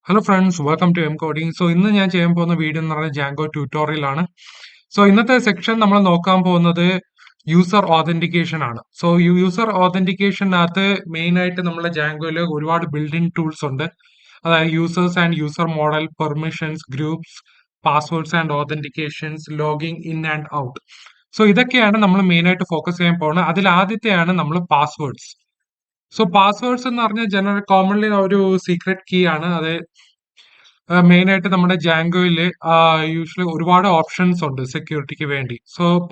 Hello friends, welcome to M coding. ഇന്ന് ഞാൻ ചെയ്യാൻ പോകുന്ന വീഡിയോ എന്ന് പറയുന്നത് ജാങ്കോ ട്യൂട്ടോറിയൽ ആണ്. ഇന്നത്തെ സെക്ഷൻ നമ്മൾ നോക്കാൻ പോകുന്നത് യൂസർ ഓതന്റിക്കേഷൻ ആണ്. യൂസർ ഓതന്റിക്കേഷനകത്ത് മെയിൻ ആയിട്ട് നമ്മുടെ ജാങ്കോയിൽ ഒരുപാട് ബിൽഡിംഗ് ടൂൾസ് ഉണ്ട്. അതായത് users and user model, permissions, groups, passwords and authentications, logging in and out. ഇതൊക്കെയാണ് നമ്മൾ മെയിൻ ആയിട്ട് ഫോക്കസ് ചെയ്യാൻ പോകുന്നത്. അതിൽ ആദ്യത്തെയാണ് നമ്മൾ പാസ്വേഡ്സ്. പാസ്വേഡ്സ് എന്ന് പറഞ്ഞാൽ ജനറൽ കോമൺലി ഒരു സീക്രട്ട് കീ ആണ്. അത് മെയിൻ ആയിട്ട് നമ്മുടെ ജാങ്കോയില് യൂഷ്വലി ഒരുപാട് ഓപ്ഷൻസ് ഉണ്ട് സെക്യൂരിറ്റിക്ക് വേണ്ടി.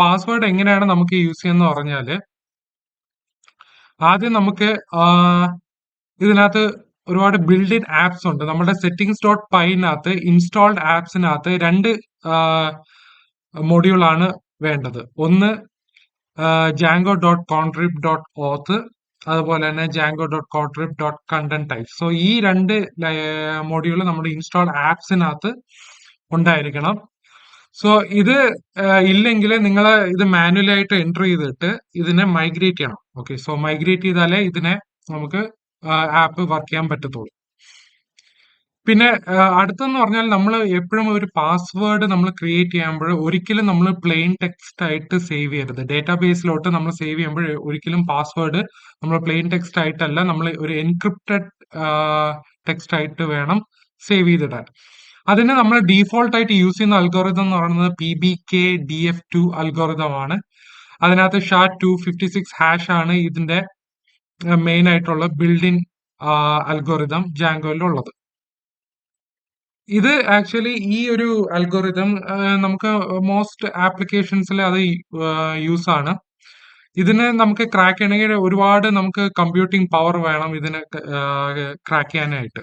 പാസ്വേഡ് എങ്ങനെയാണ് നമുക്ക് യൂസ് ചെയ്യുന്നത് പറഞ്ഞാല്, ആദ്യം നമുക്ക് ഇതിനകത്ത് ഒരുപാട് ബിൽഡ് ഇൻ ആപ്സ് ഉണ്ട്. നമ്മുടെ സെറ്റിംഗ്സ് ഡോട്ട് പൈനകത്ത് ഇൻസ്റ്റാൾഡ് ആപ്സിനകത്ത് രണ്ട് മൊഡ്യൂൾ ആണ് വേണ്ടത്. ഒന്ന് Django dot contrib dot auth, അതുപോലെ തന്നെ Django dot contrib dot content type. ഈ രണ്ട് മൊഡ്യൂൾ നമ്മുടെ ഇൻസ്റ്റാൾ ആപ്സിനകത്ത് ഉണ്ടായിരിക്കണം. ഇത് ഇല്ലെങ്കിൽ നിങ്ങൾ ഇത് മാനുവലായിട്ട് എൻറ്റർ ചെയ്തിട്ട് ഇതിനെ മൈഗ്രേറ്റ് ചെയ്യണം. ഓക്കെ, മൈഗ്രേറ്റ് ചെയ്താലേ ഇതിനെ നമുക്ക് ആപ്പ് വർക്ക് ചെയ്യാൻ പറ്റത്തുള്ളൂ. പിന്നെ അടുത്തെന്ന് പറഞ്ഞാൽ നമ്മൾ എപ്പോഴും ഒരു പാസ്വേഡ് നമ്മൾ ക്രിയേറ്റ് ചെയ്യുമ്പോൾ ഒരിക്കലും നമ്മൾ പ്ലെയിൻ ടെക്സ്റ്റ് ആയിട്ട് സേവ് ചെയ്യരുത്. ഡേറ്റാബേസിലോട്ട് നമ്മൾ സേവ് ചെയ്യുമ്പോൾ ഒരിക്കലും പാസ്വേഡ് നമ്മൾ പ്ലെയിൻ ടെക്സ്റ്റ് ആയിട്ടല്ല, നമ്മൾ ഒരു എൻക്രിപ്റ്റഡ് ടെക്സ്റ്റ് ആയിട്ട് വേണം സേവ് ചെയ്തിടാൻ. അതിന് നമ്മൾ ഡീഫോൾട്ട് ആയിട്ട് യൂസ് ചെയ്യുന്ന അൽഗോറിതം എന്ന് പറയുന്നത് PBKDF2 അൽഗോറിതം ആണ്. അതിനകത്ത് SHA-256 ആണ് ഇതിന്റെ മെയിൻ ആയിട്ടുള്ള ബിൽഡിൻ അൽഗോറിതം ജാങ്കോയിലുള്ളത്. ഇത് ആക്ച്വലി ഈ ഒരു അൽഗോറിതം നമുക്ക് മോസ്റ്റ് ആപ്ലിക്കേഷൻസിൽ അത് യൂസ് ആണ്. ഇതിന് നമുക്ക് ക്രാക്ക് ചെയ്യണമെങ്കിൽ ഒരുപാട് നമുക്ക് കമ്പ്യൂട്ടിംഗ് പവർ വേണം ഇതിനെ ക്രാക്ക് ചെയ്യാനായിട്ട്.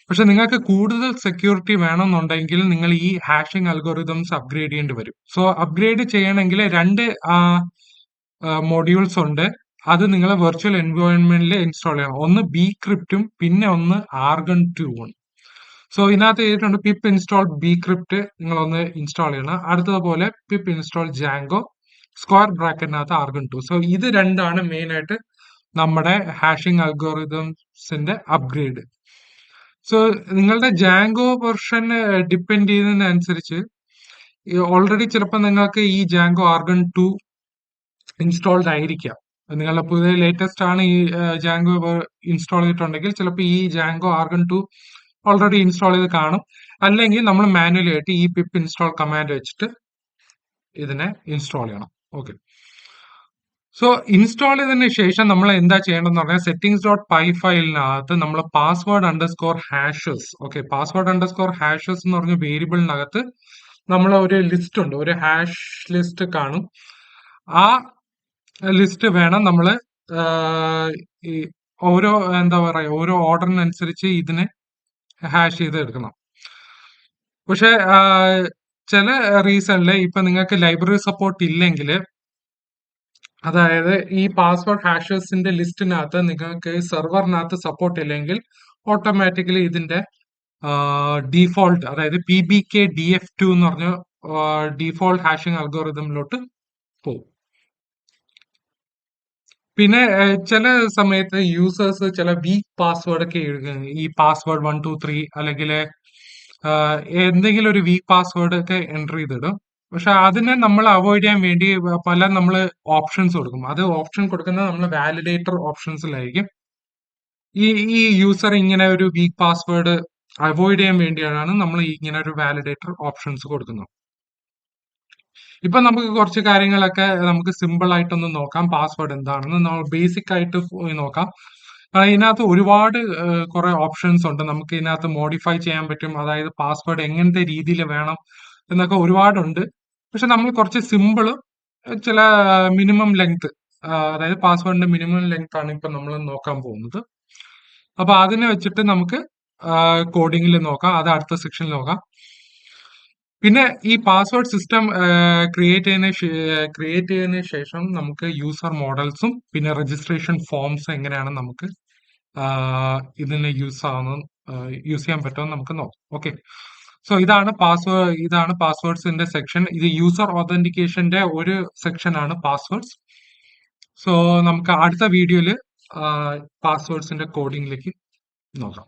പക്ഷെ നിങ്ങൾക്ക് കൂടുതൽ സെക്യൂരിറ്റി വേണമെന്നുണ്ടെങ്കിൽ നിങ്ങൾ ഈ ഹാഷിംഗ് അൽഗോറിതംസ് അപ്ഗ്രേഡ് ചെയ്യേണ്ടി വരും. അപ്ഗ്രേഡ് ചെയ്യണമെങ്കിൽ രണ്ട് മൊഡ്യൂൾസ് ഉണ്ട്. അത് നിങ്ങൾ വെർച്വൽ എൻവയോൺമെന്റിൽ ഇൻസ്റ്റാൾ ചെയ്യണം. ഒന്ന് ബിക്രിപ്റ്റും പിന്നെ ഒന്ന് argon2 ആണ്. ഇതിനകത്ത് ചെയ്തിട്ടുണ്ട് പിപ്പ് ഇൻസ്റ്റാൾ ബിക്രിപ്റ്റ്, നിങ്ങൾ ഒന്ന് ഇൻസ്റ്റാൾ ചെയ്യണം. അടുത്തതുപോലെ പിപ്പ് ഇൻസ്റ്റാൾ ജാങ്കോ സ്ക്വയർ ബ്രാക്കറ്റിനകത്ത് argon2. ഇത് രണ്ടാണ് മെയിൻ ആയിട്ട് നമ്മുടെ ഹാഷിംഗ് അൽഗോറിതംസിന്റെ അപ്ഗ്രേഡ്. നിങ്ങളുടെ ജാങ്കോ വെർഷൻ ഡിപ്പെൻഡ് ചെയ്യുന്നതിനനുസരിച്ച് ഓൾറെഡി ചിലപ്പോൾ നിങ്ങൾക്ക് ഈ ജാങ്കോ argon2 ഇൻസ്റ്റാൾഡ് ആയിരിക്കാം. നിങ്ങളുടെ പുതിയ ലേറ്റസ്റ്റ് ആണ് ഈ ജാങ്കോ ഇൻസ്റ്റാൾ ചെയ്തിട്ടുണ്ടെങ്കിൽ ചിലപ്പോൾ ഈ ജാങ്കോ argon2 ഓൾറെഡി ഇൻസ്റ്റാൾ ചെയ്ത് കാണും. അല്ലെങ്കിൽ നമ്മൾ മാനുവലി ആയിട്ട് ഈ പിപ്പ് ഇൻസ്റ്റാൾ കമാൻഡ് വെച്ചിട്ട് ഇതിനെ ഇൻസ്റ്റാൾ ചെയ്യണം. ഓക്കെ, ഇൻസ്റ്റാൾ ചെയ്തതിന് ശേഷം നമ്മൾ എന്താ ചെയ്യേണ്ടതെന്ന് പറഞ്ഞാൽ സെറ്റിംഗ്സ് ഡോട്ട് പൈ ഫയലിനകത്ത് നമ്മൾ password underscore hashes, okay, password underscore hashes എന്ന് പറഞ്ഞ വേരിയബിളിനകത്ത് നമ്മൾ ഒരു ലിസ്റ്റ് ഉണ്ട്, ഒരു ഹാഷ് ലിസ്റ്റ് കാണും. ആ ലിസ്റ്റ് വേണം നമ്മൾ ഈ ഓരോ എന്താ പറയാ ഓരോ ഓർഡറിനനുസരിച്ച് ഇതിനെ ഹാഷ് ചെയ്ത് എടുക്കണം. പക്ഷെ ചില റീസണില് ഇപ്പൊ നിങ്ങൾക്ക് ലൈബ്രറി സപ്പോർട്ട് ഇല്ലെങ്കിൽ, അതായത് ഈ പാസ്വേഡ് ഹാഷേഴ്സിന്റെ ലിസ്റ്റിനകത്ത് നിങ്ങൾക്ക് സെർവറിനകത്ത് സപ്പോർട്ട് ഇല്ലെങ്കിൽ ഓട്ടോമാറ്റിക്കലി ഇതിന്റെ ഡീഫോൾട്ട്, അതായത് PBKDF2 എന്ന് പറഞ്ഞ ഡീഫോൾട്ട് ഹാഷിംഗ് അൽഗോറിതമിലോട്ട് പോകും. പിന്നെ ചില സമയത്ത് യൂസേഴ്സ് ചില വീക്ക് പാസ്വേഡ് ഒക്കെ ഈ പാസ്വേഡ് 123 അല്ലെങ്കിൽ എന്തെങ്കിലും ഒരു വീക്ക് പാസ്വേഡ് ഒക്കെ എൻ്റർ ചെയ്തിടും. പക്ഷെ അതിനെ നമ്മൾ അവോയ്ഡ് ചെയ്യാൻ വേണ്ടി പല നമ്മൾ ഓപ്ഷൻസ് കൊടുക്കും. അത് ഓപ്ഷൻ കൊടുക്കുന്നത് നമ്മൾ വാലിഡേറ്റർ ഓപ്ഷൻസിലായിരിക്കും. ഈ ഈ യൂസർ ഇങ്ങനെ ഒരു വീക്ക് പാസ്വേഡ് അവോയ്ഡ് ചെയ്യാൻ വേണ്ടിയാണ് നമ്മൾ ഇങ്ങനെ ഒരു വാലിഡേറ്റർ ഓപ്ഷൻസ് കൊടുക്കുന്നത്. ഇപ്പൊ നമുക്ക് കുറച്ച് കാര്യങ്ങളൊക്കെ നമുക്ക് സിമ്പിൾ ആയിട്ടൊന്ന് നോക്കാം. പാസ്വേഡ് എന്താണെന്ന് നമ്മൾ ബേസിക് ആയിട്ട് നോക്കാം. ഇതിനകത്ത് ഒരുപാട് കുറെ ഓപ്ഷൻസ് ഉണ്ട്. നമുക്ക് ഇതിനകത്ത് മോഡിഫൈ ചെയ്യാൻ പറ്റും. അതായത് പാസ്വേഡ് എങ്ങനത്തെ രീതിയിൽ വേണം എന്നൊക്കെ ഒരുപാടുണ്ട്. പക്ഷെ നമ്മൾ കുറച്ച് സിമ്പിളും ചില മിനിമം ലെങ്ത്, അതായത് പാസ്വേഡിന്റെ മിനിമം ലെങ്ത് ആണ് ഇപ്പൊ നമ്മൾ നോക്കാൻ പോകുന്നത്. അപ്പൊ അതിനെ വെച്ചിട്ട് നമുക്ക് കോഡിങ്ങിൽ നോക്കാം, അത് അടുത്ത സെക്ഷനിൽ നോക്കാം. പിന്നെ ഈ പാസ്വേഡ് സിസ്റ്റം ക്രിയേറ്റ് ചെയ്തതിന് ശേഷം നമുക്ക് യൂസർ മോഡൽസും പിന്നെ രജിസ്ട്രേഷൻ ഫോംസ് എങ്ങനെയാണ് നമുക്ക് ഇതിന് യൂസ് ചെയ്യാൻ പറ്റുമെന്ന് നമുക്ക് നോക്കാം. ഓക്കെ, ഇതാണ് പാസ്വേഡ്സിന്റെ സെക്ഷൻ. ഇത് യൂസർ ഓതന്റിക്കേഷന്റെ ഒരു സെക്ഷൻ ആണ് പാസ്വേഡ്സ്. നമുക്ക് അടുത്ത വീഡിയോയിൽ പാസ്വേഡ്സിന്റെ കോഡിങ്ങിലേക്ക് നോക്കാം.